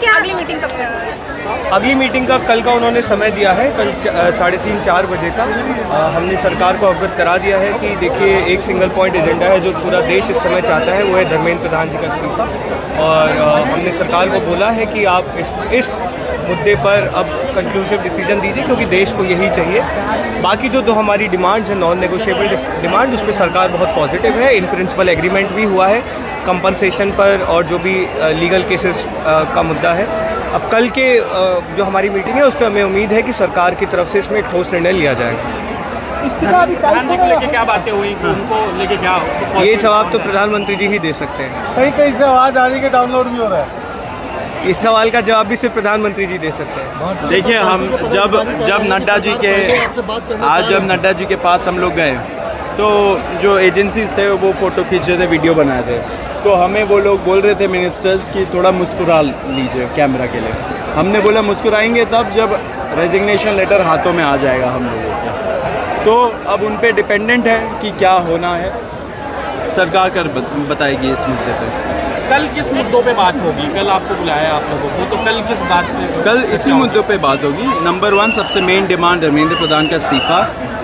क्या अगली मीटिंग कब करेंगे? अगली मीटिंग का कल का उन्होंने समय दिया है, कल 3:30-4 बजे का। हमने सरकार को अवगत करा दिया है कि देखिए एक सिंगल पॉइंट एजेंडा है जो पूरा देश इस समय चाहता है, वो है धर्मेंद्र प्रधान जी का इस्तीफा। और हमने सरकार को बोला है कि आप इस मुद्दे पर अब कंक्लूसिव डिसीजन दीजिए, क्योंकि देश को यही चाहिए। बाकी जो दो हमारी डिमांड्स हैं, नॉन नेगोशिएबल डिमांड, उस पर सरकार बहुत पॉजिटिव है। इन प्रिंसिपल एग्रीमेंट भी हुआ है कंपनसेशन पर और जो भी लीगल केसेस का मुद्दा है। अब कल के जो हमारी मीटिंग है उसमें हमें उम्मीद है कि सरकार की तरफ से इसमें एक ठोस निर्णय लिया जाएगा। प्रधान जी को लेके क्या बातें हुई, उनको लेके क्या? ये जवाब तो प्रधानमंत्री जी ही दे सकते हैं। कहीं कहीं से आवाज़ आ रही है कि डाउनलोड भी हो रहा है। इस सवाल का जवाब भी सिर्फ प्रधानमंत्री जी दे सकते हैं। देखिए, हम जब नड्डा जी के जब नड्डा जी के पास हम लोग गए तो जो एजेंसीज थे वो फ़ोटो खींच रहे थे, वीडियो बना रहे थे, तो हमें वो लोग बोल रहे थे मिनिस्टर्स कि थोड़ा मुस्कुरा लीजिए कैमरा के लिए। हमने बोला मुस्कुराएंगे तब जब रेजिग्नेशन लेटर हाथों में आ जाएगा हम लोगों को। तो अब उन पे डिपेंडेंट है कि क्या होना है, सरकार कर बताएगी इस मुद्दे पे। कल किस मुद्दों पे बात होगी? कल आपको बुलाया आप लोगों को, तो कल किस बात पे? कल इसी मुद्दों पे बात होगी। नंबर 1 सबसे मेन डिमांड धर्मेंद्र प्रधान का इस्तीफ़ा।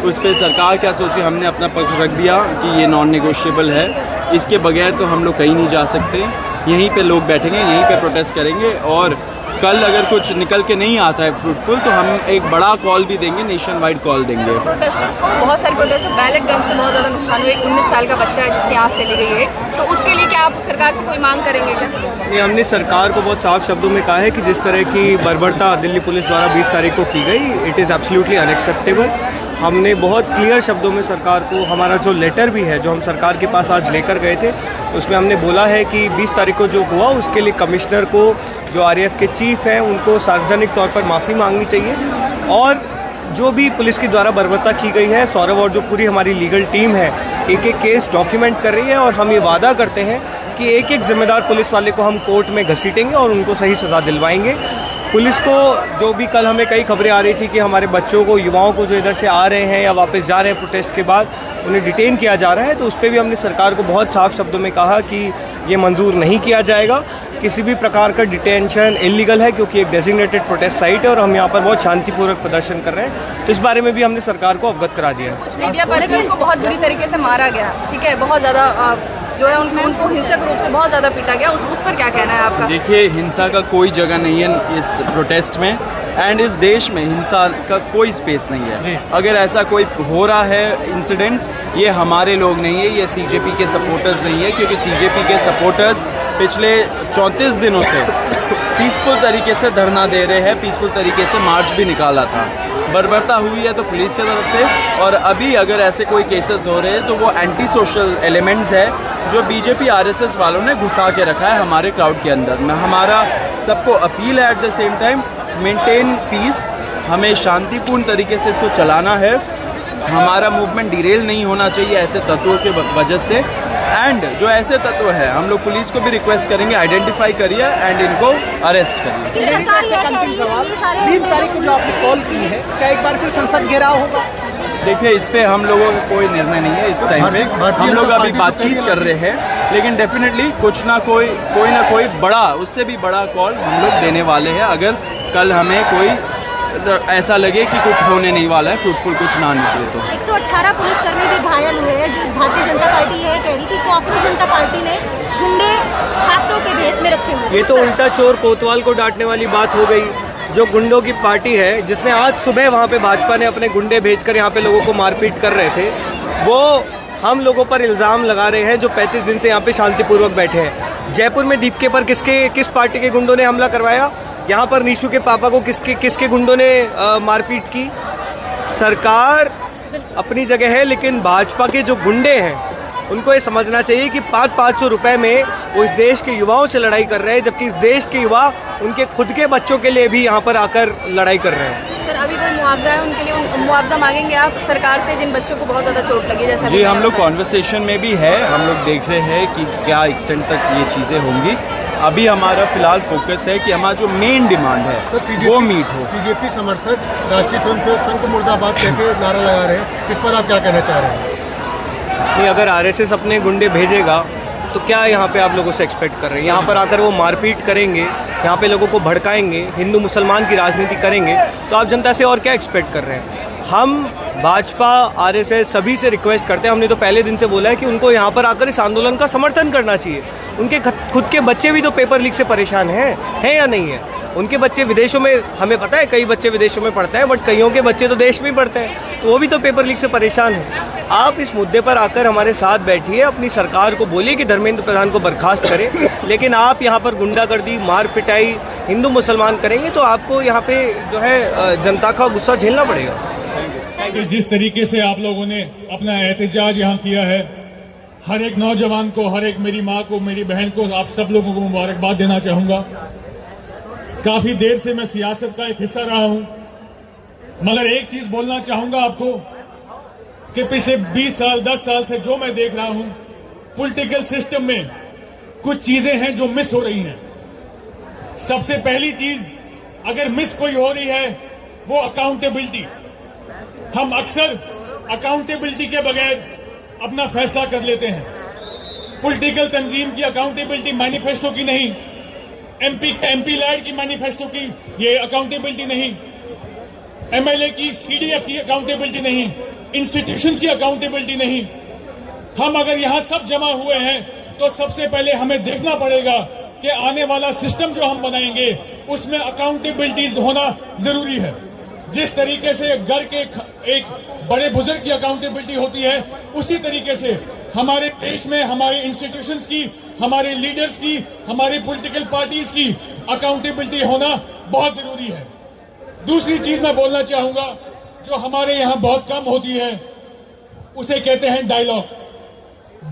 उस पर सरकार क्या सोची, हमने अपना पक्ष रख दिया कि ये नॉन नेगोशिएबल है, इसके बगैर तो हम लोग कहीं नहीं जा सकते। यहीं पे लोग बैठेंगे, यहीं पे प्रोटेस्ट करेंगे, और कल अगर कुछ निकल के नहीं आता है फ्रूटफुल तो हम एक बड़ा कॉल भी देंगे, नेशन वाइड कॉल देंगे। प्रोटेस्टर्स को बहुत सारे प्रोटेस्टर बैलेट गन से बहुत ज़्यादा नुकसान हुआ। एक 19 साल का बच्चा है जिसकी आँख चली गई है, तो उसके लिए क्या आप सरकार से कोई मांग करेंगे क्या? ये हमने सरकार को बहुत साफ शब्दों में कहा है कि जिस तरह की बर्बरता दिल्ली पुलिस द्वारा 20 तारीख को की गई, इट इज़ एब्सोल्युटली अनएक्सेप्टेबल। हमने बहुत क्लियर शब्दों में सरकार को, हमारा जो लेटर भी है जो हम सरकार के पास आज लेकर गए थे, उसमें हमने बोला है कि 20 तारीख को जो हुआ उसके लिए कमिश्नर को, जो आरएएफ के चीफ हैं, उनको सार्वजनिक तौर पर माफ़ी मांगनी चाहिए। और जो भी पुलिस के द्वारा बर्बरता की गई है, सौरभ और जो पूरी हमारी लीगल टीम है एक एक केस डॉक्यूमेंट कर रही है, और हम ये वादा करते हैं कि एक एक जिम्मेदार पुलिस वाले को हम कोर्ट में घसीटेंगे और उनको सही सज़ा दिलवाएंगे। पुलिस को जो भी कल हमें कई खबरें आ रही थी कि हमारे बच्चों को, युवाओं को जो इधर से आ रहे हैं या वापस जा रहे हैं प्रोटेस्ट के बाद, उन्हें डिटेन किया जा रहा है, तो उस पर भी हमने सरकार को बहुत साफ शब्दों में कहा कि ये मंजूर नहीं किया जाएगा। किसी भी प्रकार का डिटेंशन इलीगल है, क्योंकि एक डेजिग्नेटेड प्रोटेस्ट साइट है और हम यहाँ पर बहुत शांतिपूर्वक प्रदर्शन कर रहे हैं। तो इस बारे में भी हमने सरकार को अवगत करा दिया है। कुछ मीडिया पर्सन्स को बहुत बुरी तरीके से मारा गया, ठीक है, बहुत ज़्यादा जो है उनको हिंसक रूप से बहुत ज़्यादा पीटा गया, उस पर क्या कहना है आपका? देखिए, हिंसा का कोई जगह नहीं है इस प्रोटेस्ट में, एंड इस देश में हिंसा का कोई स्पेस नहीं है। अगर ऐसा कोई हो रहा है इंसिडेंट्स, ये हमारे लोग नहीं है, ये सीजेपी के सपोर्टर्स नहीं है, क्योंकि सीजेपी के सपोर्टर्स पिछले 34 दिनों से पीसफुल तरीके से धरना दे रहे हैं, पीसफुल तरीके से मार्च भी निकाला था। बर्बरता हुई है तो पुलिस की तरफ से, और अभी अगर ऐसे कोई केसेस हो रहे हैं तो वो एंटी सोशल एलिमेंट्स है जो बीजेपी आरएसएस वालों ने घुसा के रखा है हमारे क्राउड के अंदर में। हमारा सबको अपील है at the same time maintain piece, हमें शांतिपूर्ण तरीके से इसको चलाना है। हमारा मूवमेंट डिरेल नहीं होना चाहिए ऐसे तत्वों के वजह से, एंड जो ऐसे तत्व है हम लोग पुलिस को भी रिक्वेस्ट करेंगे आइडेंटिफाई करिए एंड इनको अरेस्ट करिए। 20 तारीख को जो आपने कॉल की है, क्या एक बार फिर संसद घेराव होगा? देखिए, इस पे हम लोगों का कोई निर्णय नहीं है इस टाइम पे। हम लोग अभी बातचीत कर रहे हैं, लेकिन डेफिनेटली कोई ना कोई बड़ा, उससे भी बड़ा कॉल हम लोग देने वाले हैं अगर कल हमें कोई ऐसा लगे कि कुछ होने नहीं वाला है, फ्रूटफुल कुछ ना निकले तो। 118 पुलिसकर्मी भी घायल हुए हैं। जो भारतीय जनता पार्टी है कह रही कि कॉकरोच जनता पार्टी ने गुंडे छात्रों के भेष में रखे हुए। ये तो उल्टा चोर कोतवाल को डांटने वाली बात हो गई। जो गुंडों की पार्टी है, जिसने आज सुबह वहाँ पे भाजपा ने अपने गुंडे भेजकर यहाँ पे लोगों को मारपीट कर रहे थे, वो हम लोगों पर इल्ज़ाम लगा रहे हैं जो 35 दिन से यहाँ पे शांतिपूर्वक बैठे हैं। जयपुर में दीपके पर किस पार्टी के गुंडों ने हमला करवाया? यहाँ पर निशु के पापा को किसके गुंडों ने मारपीट की? सरकार अपनी जगह है, लेकिन भाजपा के जो गुंडे हैं उनको ये समझना चाहिए कि 500 रुपये में वो इस देश के युवाओं से लड़ाई कर रहे हैं, जबकि इस देश के युवा उनके खुद के बच्चों के लिए भी यहाँ पर आकर लड़ाई कर रहे हैं। सर, अभी कोई मुआवजा है उनके लिए? मुआवजा मांगेंगे आप सरकार से जिन बच्चों को बहुत ज़्यादा चोट लगी? जैसा जी, हम लोग कॉन्वर्सेशन में भी है, हम लोग देख रहे हैं कि क्या एक्सटेंट तक ये चीज़ें होंगी। अभी हमारा फिलहाल फोकस है कि हमारा जो मेन डिमांड है वो मीट हो। सीजेपी समर्थक राष्ट्रीय स्वयंसेवक संघ को मुर्दाबाद कहकर नारा लगा रहे हैं, इस पर आप क्या कहना चाह रहे हैं? नहीं, अगर आरएसएस अपने गुंडे भेजेगा तो क्या यहाँ पे आप लोगों से एक्सपेक्ट कर रहे हैं? यहाँ पर आकर वो मारपीट करेंगे, यहाँ पे लोगों को भड़काएंगे, हिंदू मुसलमान की राजनीति करेंगे, तो आप जनता से और क्या एक्सपेक्ट कर रहे हैं? हम भाजपा, आरएसएस सभी से रिक्वेस्ट करते हैं, हमने तो पहले दिन से बोला है कि उनको यहाँ पर आकर इस आंदोलन का समर्थन करना चाहिए। उनके खुद के बच्चे भी तो पेपर लीक से परेशान हैं या नहीं है? उनके बच्चे विदेशों में, हमें पता है कई बच्चे विदेशों में पढ़ते हैं, बट कईयों के बच्चे तो देश में ही पढ़ते हैं, तो वो भी तो पेपर लीक से परेशान हैं। आप इस मुद्दे पर आकर हमारे साथ बैठिए, अपनी सरकार को बोलिए कि धर्मेंद्र प्रधान को बर्खास्त करें, लेकिन आप यहाँ पर गुंडागर्दी, मार पिटाई, हिंदू मुसलमान करेंगे तो आपको यहाँ पे जो है जनता का गुस्सा झेलना पड़ेगा। कि जिस तरीके से आप लोगों ने अपना एहतजाज यहाँ किया है, हर एक नौजवान को, हर एक मेरी माँ को, मेरी बहन को, आप सब लोगों को मुबारकबाद देना चाहूंगा। काफी देर से मैं सियासत का एक हिस्सा रहा हूं, मगर एक चीज बोलना चाहूंगा आपको कि पिछले 20 साल 10 साल से जो मैं देख रहा हूं, पॉलिटिकल सिस्टम में कुछ चीजें हैं जो मिस हो रही हैं। सबसे पहली चीज, अगर मिस कोई हो रही है वो अकाउंटेबिलिटी। हम अक्सर अकाउंटेबिलिटी के बगैर अपना फैसला कर लेते हैं। पॉलिटिकल तंजीम की अकाउंटेबिलिटी मैनिफेस्टो की नहीं, एमपी लैड की मैनिफेस्टो की ये अकाउंटेबिलिटी नहीं, एमएलए की सीडीएफ की अकाउंटेबिलिटी नहीं, इंस्टीट्यूशंस की अकाउंटेबिलिटी नहीं। हम अगर यहां सब जमा हुए हैं तो सबसे पहले हमें देखना पड़ेगा कि आने वाला सिस्टम जो हम बनाएंगे उसमें अकाउंटेबिलिटी होना जरूरी है। जिस तरीके से घर के एक बड़े बुजुर्ग की अकाउंटेबिलिटी होती है, उसी तरीके से हमारे देश में हमारे इंस्टीट्यूशंस की, हमारे लीडर्स की, हमारी पॉलिटिकल पार्टीज की अकाउंटेबिलिटी होना बहुत जरूरी है। दूसरी चीज मैं बोलना चाहूंगा जो हमारे यहाँ बहुत कम होती है, उसे कहते हैं डायलॉग।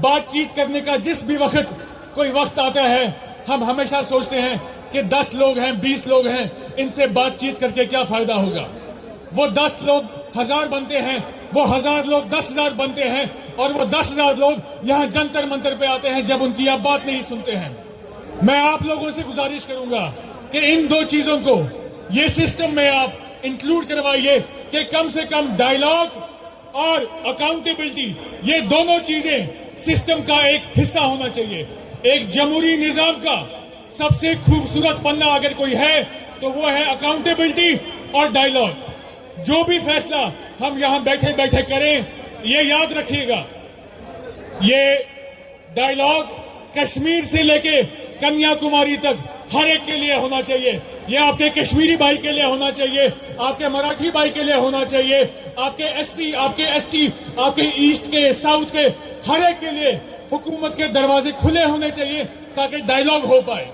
बातचीत करने का जिस भी वक्त कोई वक्त आता है, हम हमेशा सोचते हैं कि 10 लोग हैं, 20 लोग हैं, इनसे बातचीत करके क्या फायदा होगा। वो 10 लोग 1000 बनते हैं, वो 1000 लोग 10,000 बनते हैं, और वो 10,000 लोग यहाँ जंतर मंतर पे आते हैं जब उनकी आप बात नहीं सुनते हैं। मैं आप लोगों से गुजारिश करूंगा कि इन दो चीजों को ये सिस्टम में आप इंक्लूड करवाइए कि कम से कम डायलॉग और अकाउंटेबिलिटी, ये दोनों चीजें सिस्टम का एक हिस्सा होना चाहिए। एक जमहूरी निजाम का सबसे खूबसूरत पन्ना अगर कोई है तो वो है अकाउंटेबिलिटी और डायलॉग। जो भी फैसला हम यहां बैठे बैठे करें, ये याद रखिएगा, ये डायलॉग कश्मीर से लेके कन्याकुमारी तक हर एक के लिए होना चाहिए। ये आपके कश्मीरी भाई के लिए होना चाहिए, आपके मराठी भाई के लिए होना चाहिए, आपके एससी, आपके एसटी, आपके ईस्ट के, साउथ के, हर एक के लिए हुकूमत के दरवाजे खुले होने चाहिए ताकि डायलॉग हो पाए।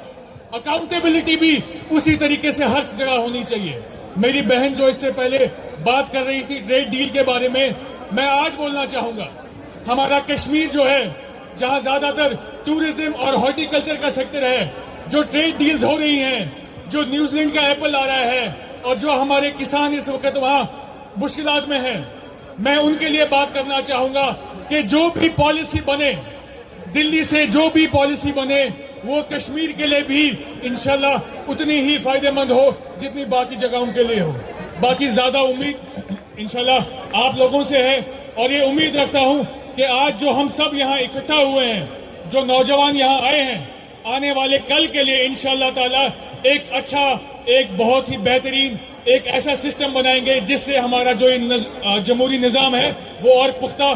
अकाउंटेबिलिटी भी उसी तरीके से हर जगह होनी चाहिए। मेरी बहन जो इससे पहले बात कर रही थी ट्रेड डील के बारे में, मैं आज बोलना चाहूंगा, हमारा कश्मीर जो है, जहां ज्यादातर टूरिज्म और हॉर्टिकल्चर का सेक्टर है, जो ट्रेड डील्स हो रही हैं, जो न्यूजीलैंड का एप्पल आ रहा है, और जो हमारे किसान इस वक्त वहां मुश्किलात में हैं, मैं उनके लिए बात करना चाहूंगा कि जो भी पॉलिसी बने, दिल्ली से जो भी पॉलिसी बने, वो कश्मीर के लिए भी इंशाल्लाह उतनी ही फायदेमंद हो जितनी बाकी जगहों के लिए हो। बाकी ज्यादा उम्मीद इंशाल्लाह आप लोगों से है, और ये उम्मीद रखता हूं कि आज जो हम सब यहाँ इकट्ठा हुए हैं, जो नौजवान यहाँ आए हैं, आने वाले कल के लिए इंशाल्लाह ताला एक अच्छा, एक बहुत ही बेहतरीन, एक ऐसा सिस्टम बनाएंगे जिससे हमारा जो जमहूरी निजाम है वो और पुख्ता